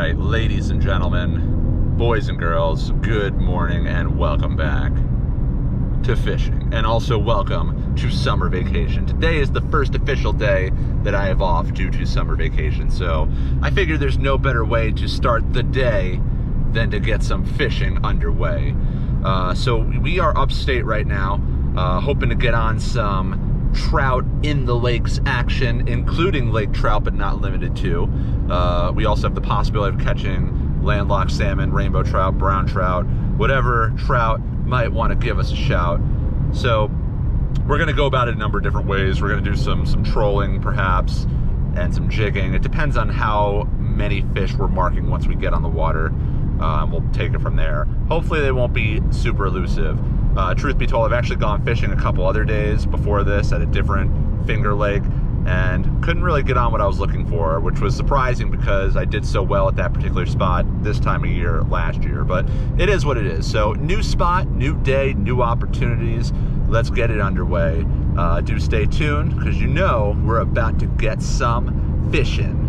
right, ladies and gentlemen, boys and girls, good morning and welcome back to fishing, and also welcome to summer vacation. Today is the first official day that I have off due to summer vacation, so I figured there's no better way to start the day than to get some fishing underway. So we are upstate right now, hoping to get on some trout in the lakes action, including lake trout, but not limited to. We also have the possibility of catching landlocked salmon, rainbow trout, brown trout, whatever trout might want to give us a shout. So we're going to go about it a number of different ways. We're going to do some trolling perhaps, and some jigging. It depends on how many fish we're marking once we get on the water. We'll take it from there. Hopefully they won't be super elusive. Truth be told, I've actually gone fishing a couple other days before this at a different finger lake and couldn't really get on what I was looking for, which was surprising because I did so well at that particular spot this time of year last year, but it is what it is. So new spot, new day, new opportunities. Let's get it underway. Do stay tuned, because you know we're about to get some fishing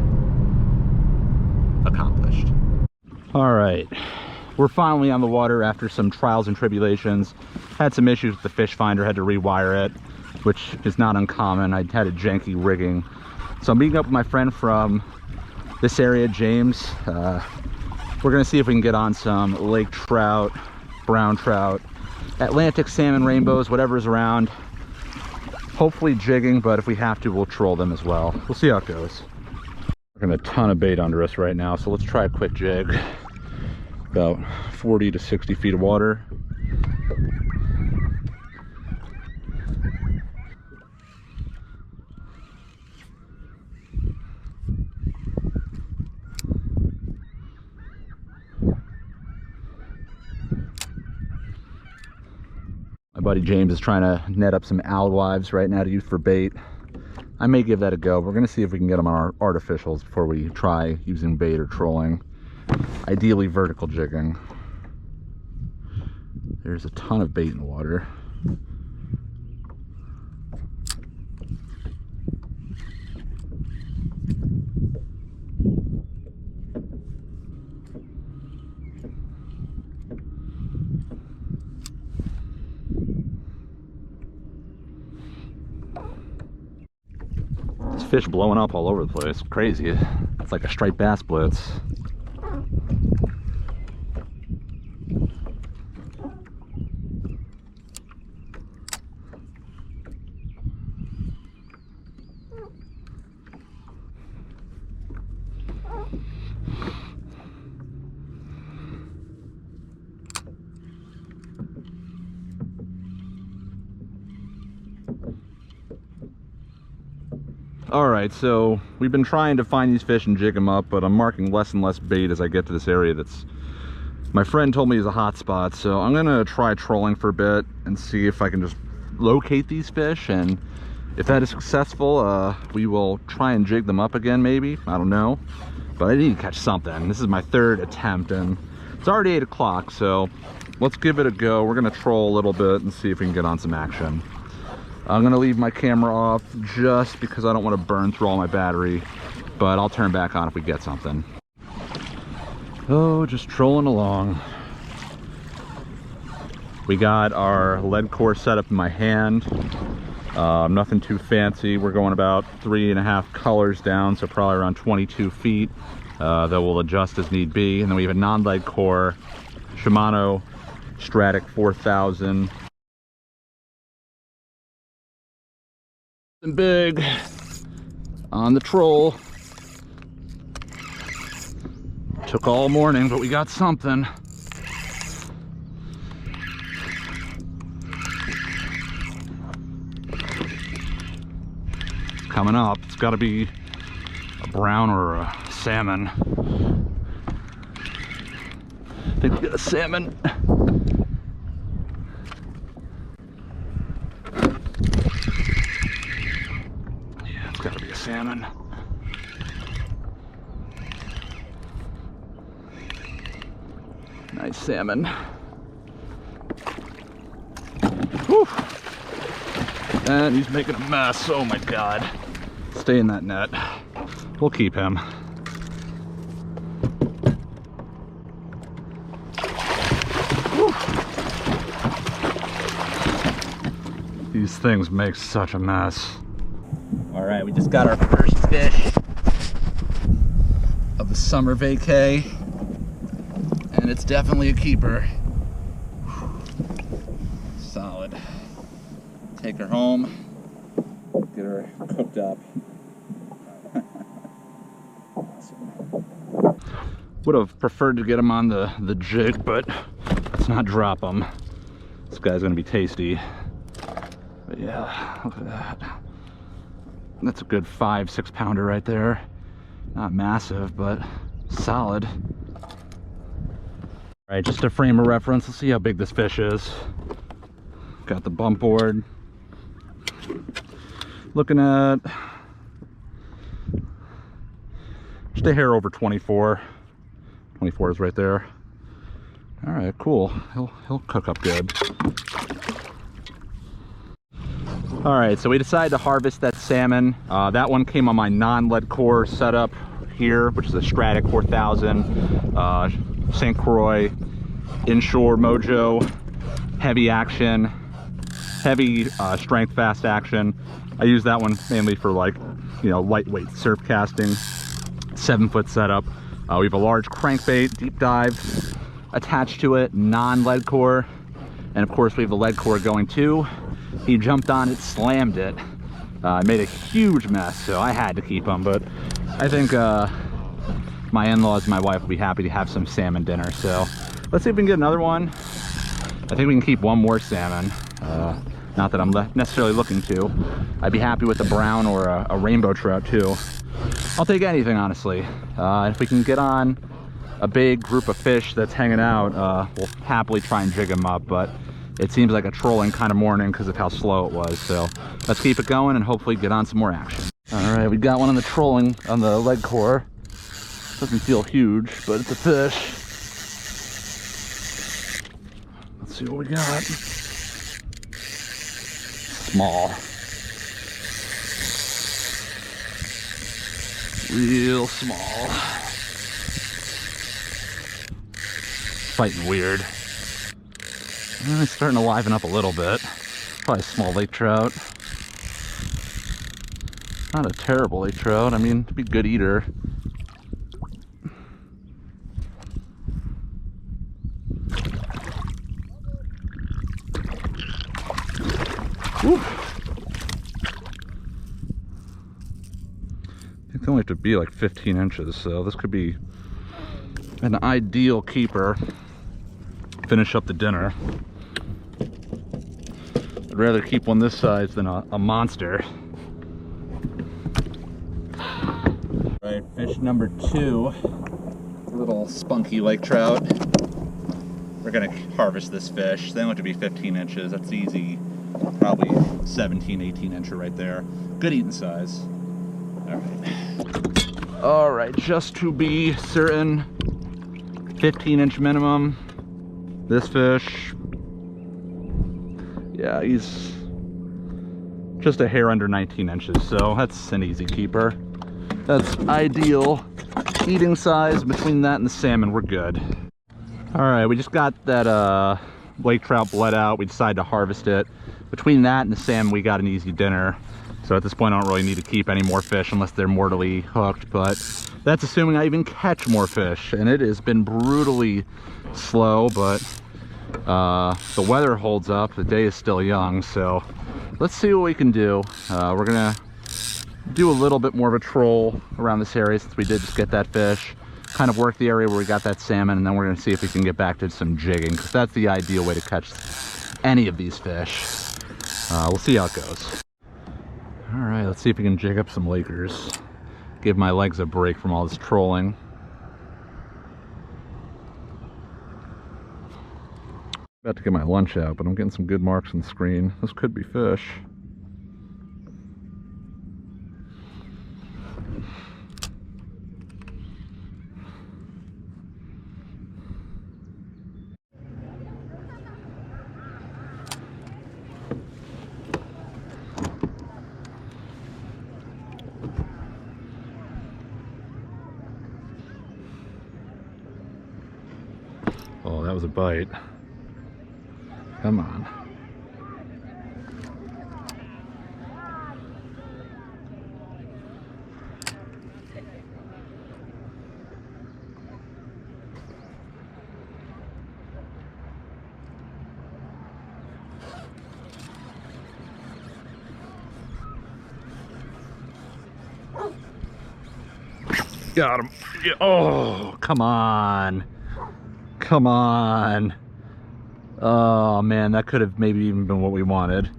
accomplished. All right, we're finally on the water after some trials and tribulations. Had some issues with the fish finder, had to rewire it, which is not uncommon. I had a janky rigging. So I'm meeting up with my friend from this area, James. We're gonna see if we can get on some lake trout, brown trout, Atlantic salmon, rainbows, whatever's around. Hopefully jigging, but if we have to, we'll troll them as well. We'll see how it goes. We're getting a ton of bait under us right now, so let's try a quick jig. About 40 to 60 feet of water. My buddy James is trying to net up some alewives right now to use for bait. I may give that a go. We're going to see if we can get them on our artificials before we try using bait or trolling. Ideally vertical jigging. There's a ton of bait in the water. This fish blowing up all over the place. Crazy. It's like a striped bass blitz. Alright, so we've been trying to find these fish and jig them up, but I'm marking less and less bait as I get to this area that's, my friend told me is a hot spot. So I'm gonna try trolling for a bit and see if I can just locate these fish, and if that is successful, we will try and jig them up again maybe. I don't know, but I need to catch something. This is my third attempt and it's already 8 o'clock, so let's give it a go. We're gonna troll a little bit and see if we can get on some action. I'm gonna leave my camera off just because I don't want to burn through all my battery, but I'll turn back on if we get something. Oh, just trolling along. We got our lead core set up in my hand. Nothing too fancy. We're going about 3.5 colors down, so probably around 22 feet. That will adjust as need be. And then we have a non-lead core Shimano Stratic 4000. Big on the troll. Took all morning, but we got something. Coming up, it's got to be a brown or a salmon. I think we got a salmon. Gotta be a salmon. Nice salmon. Whew. And he's making a mess. Oh my God. Stay in that net. We'll keep him. These things make such a mess. All right, we just got our first fish of the summer vacay, and it's definitely a keeper. Solid. Take her home, get her cooked up. Would have preferred to get him on the jig, but let's not drop him. This guy's gonna be tasty. But yeah, look at that. That's a good 5-6 pounder right there. Not massive, but solid. All right, just a frame of reference, let's see how big this fish is. Got the bump board. Looking at just a hair over 24. 24 is right there. All right, cool. He'll cook up good. All right, so we decided to harvest that salmon. That one came on my non-lead core setup here, which is a Stratic 4000, St. Croix, inshore mojo, heavy action, heavy strength, fast action. I use that one mainly for, like, you know, lightweight surf casting, 7-foot setup. We have a large crankbait, deep dive attached to it, non-lead core, and of course we have the lead core going too. He jumped on it, slammed it, made a huge mess, so I had to keep him. But I think my in-laws and my wife will be happy to have some salmon dinner, so let's see if we can get another one. I think we can keep one more salmon. Not that I'm necessarily looking to. I'd be happy with a brown or a rainbow trout too. I'll take anything, honestly. If we can get on a big group of fish that's hanging out, we'll happily try and jig them up, but it seems like a trolling kind of morning because of how slow it was. So let's keep it going and hopefully get on some more action. All right, we got one on the trolling on the lead core. Doesn't feel huge, but it's a fish. Let's see what we got. Small. Real small. Fighting weird. It's starting to liven up a little bit. Probably a small lake trout. Not a terrible lake trout. I mean, it'd be a good eater. Woo. I think they only have to be like 15 inches, so this could be an ideal keeper. Finish up the dinner. I'd rather keep one this size than a monster. Right, fish number 2, little spunky lake trout. We're gonna harvest this fish. They don't have to be 15 inches, that's easy. Probably 17, 18 incher right there. Good eating size. All right. All right, just to be certain, 15-inch minimum. This fish, yeah, he's just a hair under 19 inches, so that's an easy keeper. That's ideal eating size. Between that and the salmon, we're good. All right, we just got that lake trout bled out. We decided to harvest it. Between that and the salmon, we got an easy dinner. So at this point, I don't really need to keep any more fish unless they're mortally hooked, but that's assuming I even catch more fish. And it has been brutally slow, but the weather holds up. The day is still young, so let's see what we can do. We're gonna do a little bit more of a troll around this area since we did just get that fish. Kind of work the area where we got that salmon, and then we're gonna see if we can get back to some jigging, because that's the ideal way to catch any of these fish. We'll see how it goes. All right, let's see if we can jig up some Lakers. Give my legs a break from all this trolling. About to get my lunch out, but I'm getting some good marks on the screen. This could be fish. Oh, that was a bite. Come on. Got him. Yeah. Oh, come on. Come on. Oh, man, that could have maybe even been what we wanted.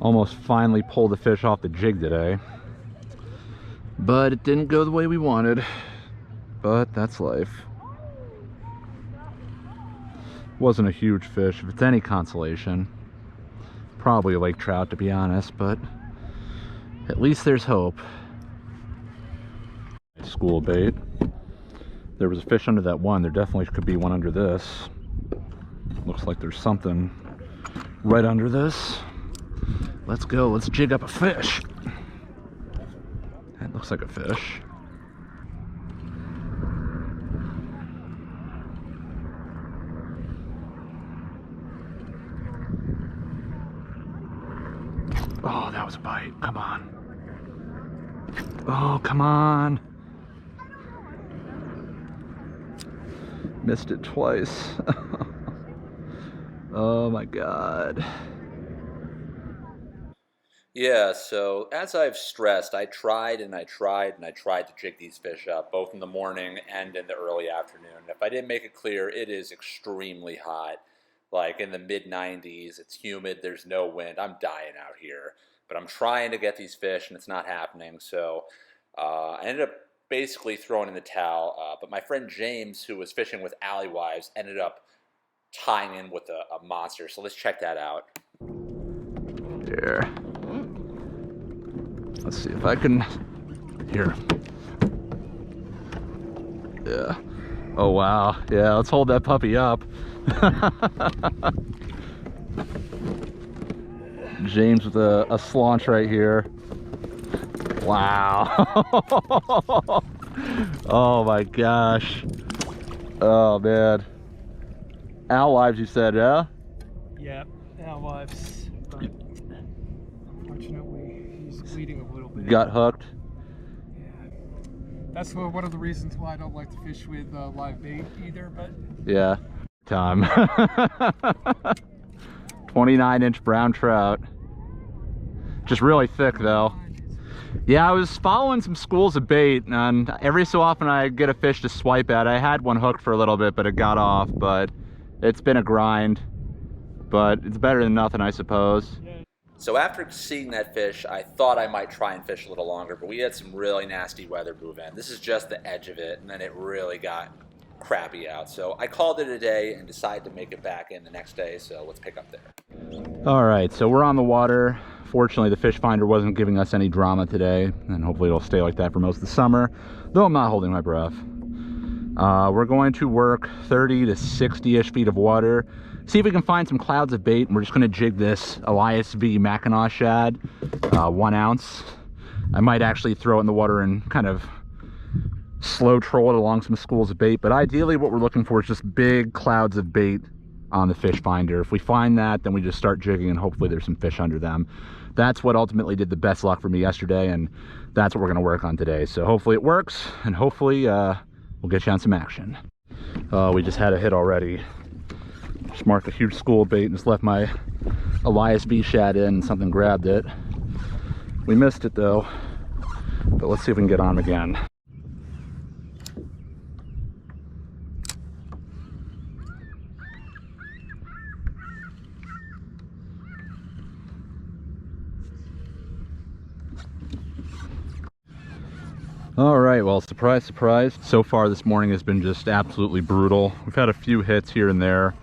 Almost finally pulled the fish off the jig today, but it didn't go the way we wanted. But that's life. Wasn't a huge fish, if it's any consolation. Probably a lake trout, to be honest, but at least there's hope. School bait. There was a fish under that one. There definitely could be one under this. Looks like there's something right under this. Let's go, let's jig up a fish. That looks like a fish. Oh, that was a bite, come on. Oh, come on. Missed it twice. Oh my God. Yeah, so as I've stressed, I tried to jig these fish up, both in the morning and in the early afternoon. If I didn't make it clear, it is extremely hot, like in the mid-90s. It's humid, there's no wind. I'm dying out here, but I'm trying to get these fish, and it's not happening. So I ended up basically throwing in the towel, but my friend James, who was fishing with alley wives, ended up tying in with a monster. So let's check that out. There. Let's see if I can, here. Yeah. Oh, wow. Yeah, let's hold that puppy up. James with a slaunch right here. Wow. Oh my gosh. Oh man. Owl lives, you said, yeah? Yeah, owl lives. But unfortunately, he's bleeding a little bit. Got hooked? Yeah. That's one of the reasons why I don't like to fish with live bait either, but... Yeah. Time. 29-inch brown trout. Just really thick though. Yeah, I was following some schools of bait, and every so often I get a fish to swipe at. I had one hooked for a little bit, but it got off. But it's been a grind, but it's better than nothing, I suppose. So after seeing that fish, I thought I might try and fish a little longer, but we had some really nasty weather move in. This is just the edge of it, and then it really got crappy out. So I called it a day and decided to make it back in the next day, so let's pick up there. All right, so we're on the water. Fortunately, the fish finder wasn't giving us any drama today, and hopefully it'll stay like that for most of the summer, though I'm not holding my breath. We're going to work 30 to 60-ish feet of water, see if we can find some clouds of bait, and we're just going to jig this Elias V Mackinaw shad, 1 ounce. I might actually throw it in the water and kind of slow troll it along some schools of bait, but ideally what we're looking for is just big clouds of bait on the fish finder. If we find that, then we just start jigging, and hopefully there's some fish under them. That's what ultimately did the best luck for me yesterday, and that's what we're going to work on today. So hopefully it works, and hopefully we'll get you on some action. We just had a hit already. Just marked a huge school of bait and just left my Elias V shad in, and something grabbed it. We missed it though, but let's see if we can get on again. All right, well, surprise, surprise. So far this morning has been just absolutely brutal. We've had a few hits here and there.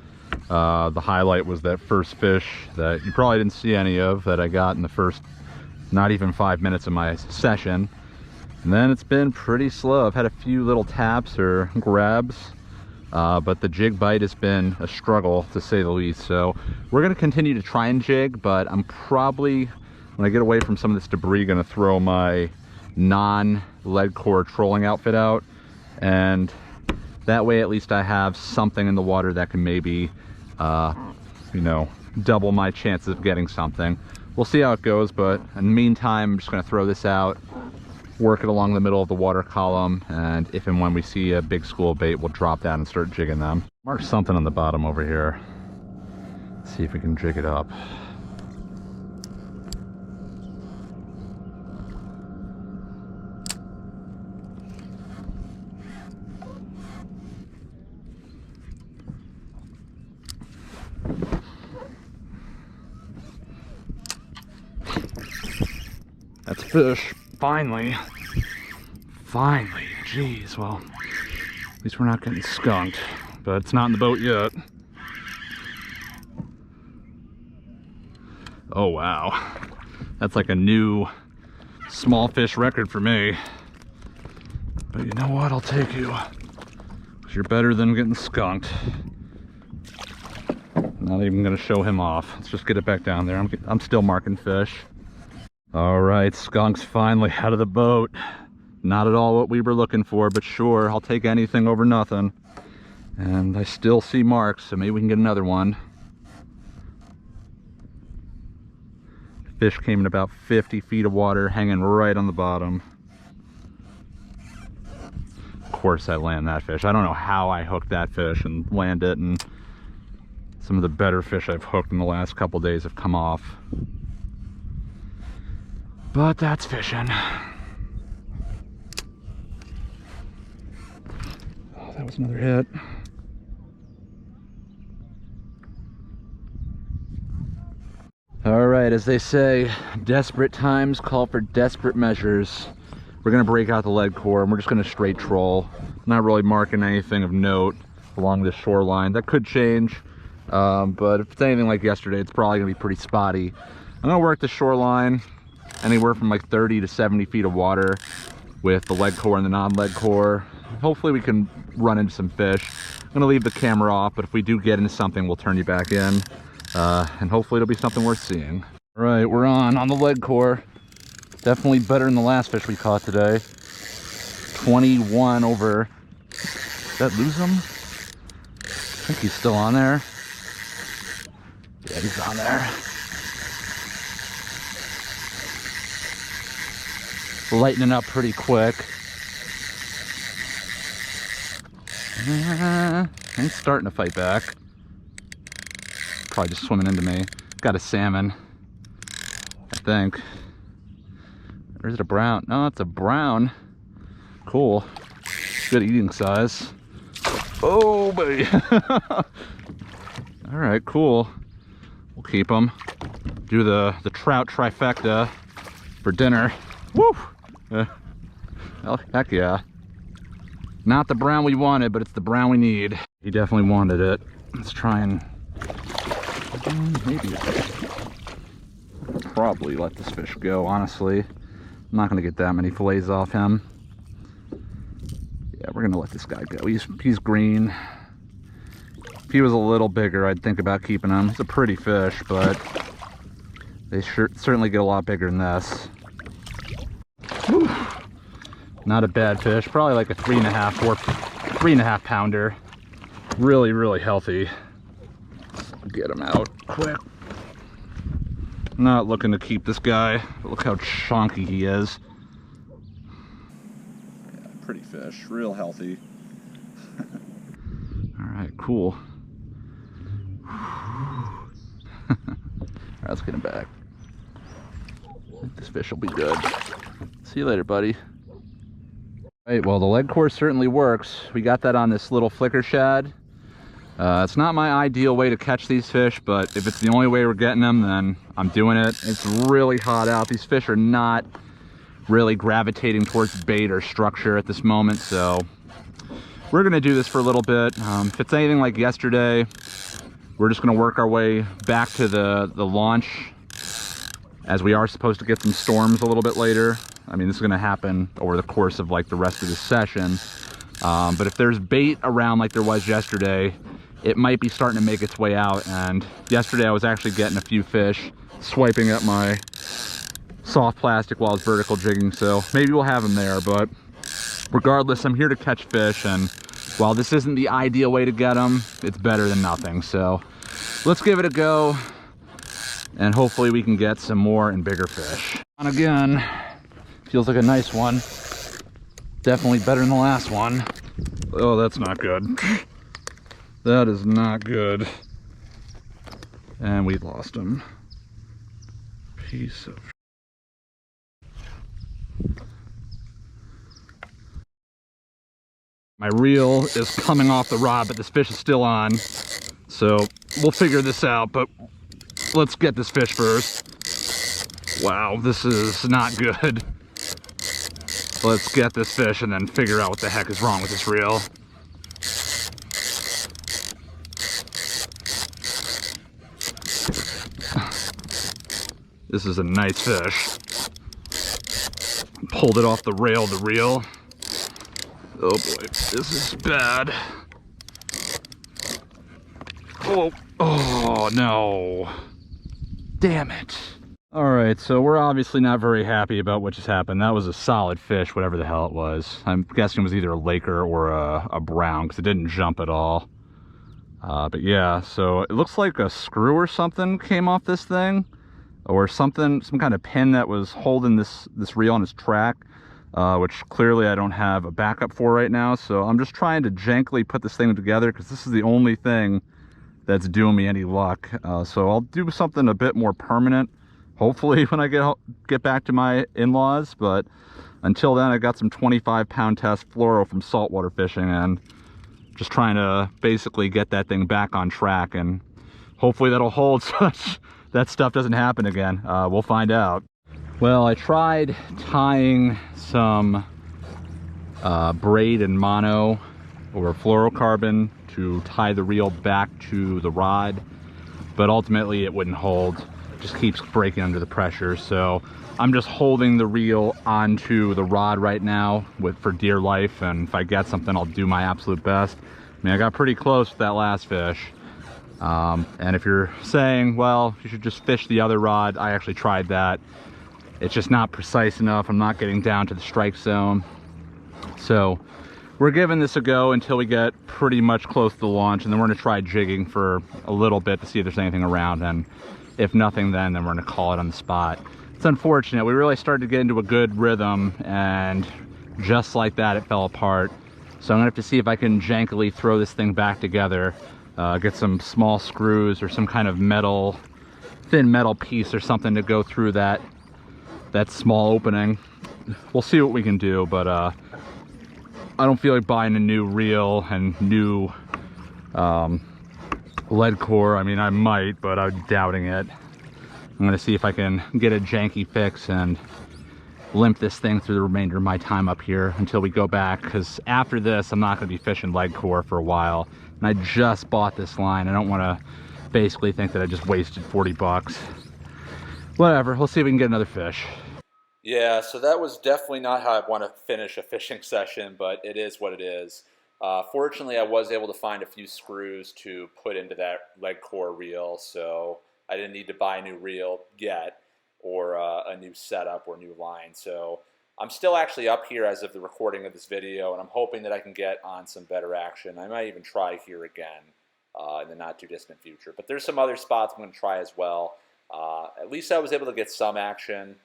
The highlight was that first fish that you probably didn't see any of, that I got in the first not even 5 minutes of my session. And then it's been pretty slow. I've had a few little taps or grabs, but the jig bite has been a struggle, to say the least. So we're gonna continue to try and jig, but I'm probably, when I get away from some of this debris, gonna throw my non-lead core trolling outfit out, and that way at least I have something in the water that can maybe you know, double my chances of getting something. we'll see how it goes, but in the meantime, I'm just gonna throw this out, work it along the middle of the water column, and if and when we see a big school bait, we'll drop that and start jigging them. Mark something on the bottom over here. See if we can jig it up. That's fish. Finally. Finally. Jeez, well, at least we're not getting skunked, but it's not in the boat yet. Oh, wow. That's like a new small fish record for me. But you know what? I'll take you. 'Cause you're better than getting skunked. Not even gonna show him off. Let's just get it back down there. I'm still marking fish. All right, skunk's finally out of the boat. Not at all what we were looking for, but sure, I'll take anything over nothing. And I still see marks, so maybe we can get another one. Fish came in about 50 feet of water, hanging right on the bottom. Of course I land that fish. I don't know how I hooked that fish and land it, and some of the better fish I've hooked in the last couple days have come off. But that's fishing. Oh, that was another hit. All right, as they say, desperate times call for desperate measures. We're gonna break out the lead core and we're just gonna straight troll. Not really marking anything of note along this shoreline. That could change, but if it's anything like yesterday, it's probably gonna be pretty spotty. I'm gonna work the shoreline anywhere from like 30 to 70 feet of water with the lead core and the non-lead core. Hopefully we can run into some fish. I'm gonna leave the camera off, but if we do get into something, we'll turn you back in. And hopefully it'll be something worth seeing. All right, we're on the lead core. Definitely better than the last fish we caught today. 21 over. Did that lose him? I think he's still on there. Yeah, he's on there. Lightening up pretty quick. He's starting to fight back. Probably just swimming into me. Got a salmon, I think. Or is it a brown? No, it's a brown. Cool. Good eating size. Oh, buddy. All right, cool. We'll keep them. Do the trout trifecta for dinner. Woo! Well, heck yeah. Not the brown we wanted, but it's the brown we need. He definitely wanted it. Let's try and maybe probably let this fish go, honestly. I'm not gonna get that many fillets off him. Yeah, we're gonna let this guy go. He's green. If he was a little bigger, I'd think about keeping him. He's a pretty fish, but they certainly get a lot bigger than this. Whew. Not a bad fish, probably like a 3.5 pounder. Really, really healthy. Get him out quick. Not looking to keep this guy, but look how chunky he is. Yeah, pretty fish, real healthy. All right, cool. All right, let's get him back. I think this fish will be good. See you later, buddy. All right, well, the lead core certainly works. We got that on this little flicker shad. It's not my ideal way to catch these fish, but if it's the only way we're getting them, then I'm doing it. It's really hot out. These fish are not really gravitating towards bait or structure at this moment, so we're gonna do this for a little bit. If it's anything like yesterday, we're just gonna work our way back to the launch, as we are supposed to get some storms a little bit later. I mean, this is gonna happen over the course of like the rest of the session. But if there's bait around like there was yesterday, it might be starting to make its way out. And yesterday I was actually getting a few fish swiping at my soft plastic while I was vertical jigging, so maybe we'll have them there. But regardless, I'm here to catch fish, and while this isn't the ideal way to get them, it's better than nothing. So let's give it a go. and hopefully we can get some more and bigger fish. And again, feels like a nice one. Definitely better than the last one. Oh, that's not good. That is not good. And we lost him. Piece of... My reel is coming off the rod, but this fish is still on. So we'll figure this out, but let's get this fish first. Wow, this is not good. Let's get this fish and then figure out what the heck is wrong with this reel. This is a nice fish. Pulled it off the rail of the reel. Oh boy, this is bad. Oh no. Damn it. Alright, so we're obviously not very happy about what just happened. That was a solid fish, whatever the hell it was. I'm guessing it was either a laker or a brown, because it didn't jump at all. But yeah, so it looks like a screw or something came off this thing. Or something, some kind of pin that was holding this reel on its track, which clearly I don't have a backup for right now. So I'm just trying to jankily put this thing together, because this is the only thing that's doing me any luck. So I'll do something a bit more permanent, hopefully when I get back to my in-laws. But until then, I got some 25-pound test fluoro from saltwater fishing, and just trying to basically get that thing back on track, and hopefully that'll hold so that stuff doesn't happen again. We'll find out. Well, I tried tying some braid and mono or fluorocarbon to tie the reel back to the rod, but ultimately it wouldn't hold. It just keeps breaking under the pressure. So I'm just holding the reel onto the rod right now for dear life, and if I get something, I'll do my absolute best. I mean, I got pretty close with that last fish. And if you're saying, well, you should just fish the other rod, I actually tried that. It's just not precise enough. I'm not getting down to the strike zone. So we're giving this a go until we get pretty much close to the launch, and then we're going to try jigging for a little bit to see if there's anything around, and if nothing, then we're going to call it on the spot. It's unfortunate. We really started to get into a good rhythm, and just like that, it fell apart. So I'm going to have to see if I can jankily throw this thing back together. Get some small screws or some kind of metal, thin metal piece or something to go through that small opening. We'll see what we can do, but I don't feel like buying a new reel and new lead core. I mean, I might, but I'm doubting it. I'm gonna see if I can get a janky fix and limp this thing through the remainder of my time up here until we go back, because after this I'm not going to be fishing lead core for a while, and I just bought this line. I don't want to basically think that I just wasted 40 bucks. Whatever, we'll see if we can get another fish. Yeah, so that was definitely not how I want to finish a fishing session, but it is what it is. Fortunately, I was able to find a few screws to put into that lead core reel, so I didn't need to buy a new reel yet, or a new setup or new line. So I'm still actually up here as of the recording of this video, and I'm hoping that I can get on some better action. I might even try here again in the not too distant future. But there's some other spots I'm going to try as well. At least I was able to get some action.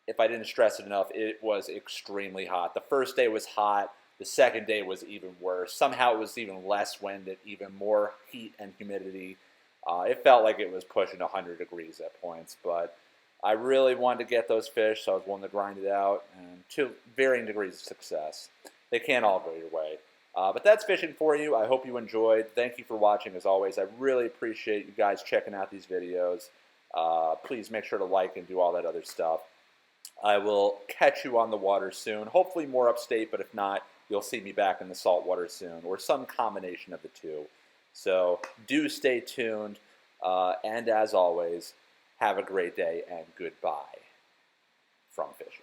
If I didn't stress it enough, it was extremely hot. The first day was hot. The second day was even worse. Somehow it was even less wind and even more heat and humidity. It felt like it was pushing 100 degrees at points, but I really wanted to get those fish, so I was willing to grind it out, and to varying degrees of success. They can't all go your way. But that's fishing for you. I hope you enjoyed. Thank you for watching, as always. I really appreciate you guys checking out these videos. Please make sure to like and do all that other stuff. I will catch you on the water soon, hopefully more upstate, but if not, you'll see me back in the saltwater soon, or some combination of the two. So do stay tuned, and as always, have a great day, and goodbye from Fishin.